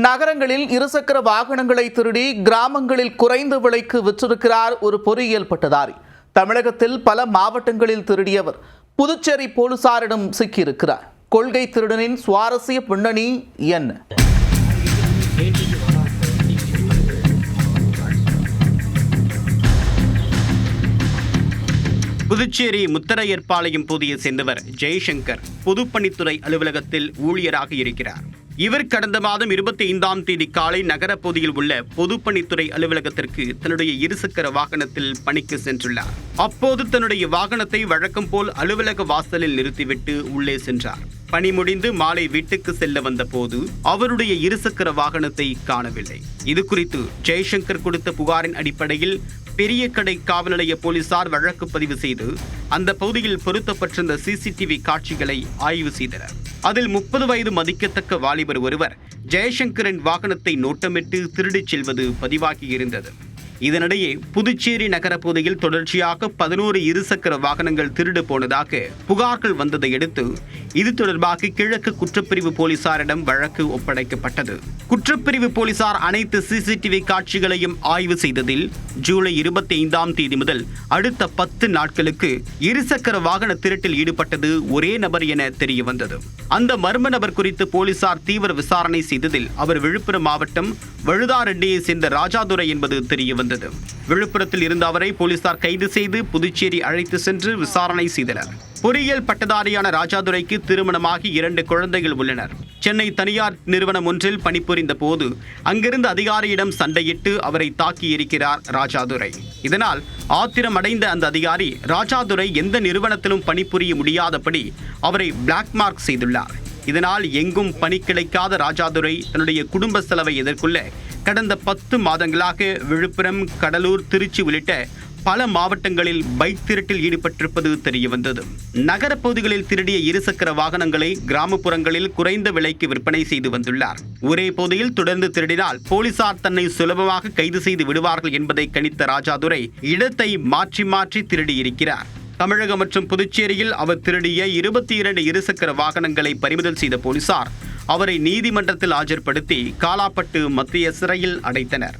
நகரங்களில் இருசக்கர வாகனங்களை திருடி கிராமங்களில் குறைந்த விலைக்கு விற்றிருக்கிறார் ஒரு பொறியியல் பட்டதாரி. தமிழகத்தில் பல மாவட்டங்களில் திருடியவர் புதுச்சேரி போலீசாரிடம் சிக்கியிருக்கிறார். கொள்கை திருடனின் சுவாரஸ்ய பின்னணி என்ன? புதுச்சேரி முத்தரையர்பாளையம் பகுதியை சேர்ந்தவர் ஜெய்சங்கர் பொதுப்பணித்துறை அலுவலகத்தில் ஊழியராக இருக்கிறார். இவர் கடந்த மாதம் 25ஆம் தேதி காலை நகரப்பகுதியில் உள்ள பொதுப்பணித்துறை அலுவலகத்திற்கு தன்னுடைய இருசக்கர வாகனத்தில் பணிக்கு சென்றுள்ளார். அப்போது தன்னுடைய வாகனத்தை வழக்கம் போல் அலுவலக வாசலில் நிறுத்திவிட்டு உள்ளே சென்றார். பணி முடிந்து மாலை வீட்டுக்கு செல்ல வந்த போது அவருடைய இருசக்கர வாகனத்தை காணவில்லை. இது குறித்து ஜெய்சங்கர் கொடுத்த புகாரின் அடிப்படையில் பெரிய கடை காவல் நிலைய போலீசார் வழக்கு பதிவு செய்து அந்த பகுதியில் பொருத்தப்பட்டிருந்த சிசிடிவி காட்சிகளை ஆய்வு செய்தனர். அதில் 30 வயது மதிக்கத்தக்க வாலிபர் ஒருவர் ஜெய்சங்கரின் வாகனத்தை நோட்டமிட்டு திருடிச் செல்வது பதிவாகியிருந்தது. இதனிடையே புதுச்சேரி நகர பகுதியில் தொடர்ச்சியாக 11 இருசக்கர வாகனங்கள் திருடு போனதாக புகார்கள் வந்ததை அடுத்து இது தொடர்பாக கிழக்கு குற்றப்பிரிவு போலீசாரிடம் வழக்கு ஒப்படைக்கப்பட்டது. குற்றப்பிரிவு போலீசார் அனைத்து சிசிடிவி காட்சிகளையும் ஆய்வு செய்ததில் ஜூலை 25ஆம் தேதி முதல் அடுத்த 10 நாட்களுக்கு இருசக்கர வாகன திருட்டில் ஈடுபட்டது ஒரே நபர் என தெரிய வந்தது. அந்த மர்ம நபர் குறித்து போலீசார் தீவிர விசாரணை செய்ததில் அவர் விழுப்புரம் மாவட்டம் வழுதாரெட்டியை சேர்ந்த ராஜாதுரை என்பது தெரிய வந்தது. விழுப்புரத்தில் இருந்த அவரை போலீசார் கைது செய்து புதுச்சேரி அழைத்து சென்று விசாரணை செய்தனர். பொறியியல் பட்டதாரியான ராஜாதுரைக்கு திருமணமாகி 2 குழந்தைகள் உள்ளனர். சென்னை தனியார் நிறுவனம் ஒன்றில் பணிபுரிந்த போது அங்கிருந்த அதிகாரியிடம் சண்டையிட்டு அவரை தாக்கியிருக்கிறார் ராஜாதுரை. இதனால் ஆத்திரம் அடைந்த அந்த அதிகாரி ராஜாதுரை எந்த நிறுவனத்திலும் பணிபுரிய முடியாதபடி அவரை பிளாக் மார்க் செய்துள்ளார். இதனால் எங்கும் பணி கிடைக்காத ராஜாதுரை தன்னுடைய குடும்ப செலவை எதிர்கொள்ள கடந்த 10 மாதங்களாக விழுப்புரம், கடலூர், திருச்சி உள்ளிட்ட பல மாவட்டங்களில் பைக் திருட்டில் ஈடுபட்டிருப்பது தெரிய வந்தது. நகர பகுதிகளில் திருடிய இருசக்கர வாகனங்களை கிராமப்புறங்களில் குறைந்த விலைக்கு விற்பனை செய்து வந்துள்ளார். ஒரே பகுதியில் தொடர்ந்து திருடினால் போலீசார் தன்னை சுலபமாக கைது செய்து விடுவார்கள் என்பதை கணித்த ராஜாதுரை இடத்தை மாற்றி மாற்றி திருடியிருக்கிறார். தமிழகம் மற்றும் புதுச்சேரியில் அவர் திருடிய 22 இருசக்கர வாகனங்களை பறிமுதல் செய்த போலீசார் அவரை நீதிமன்றத்தில் ஆஜர்படுத்தி காலாப்பட்டு மத்திய சிறையில் அடைத்தனர்.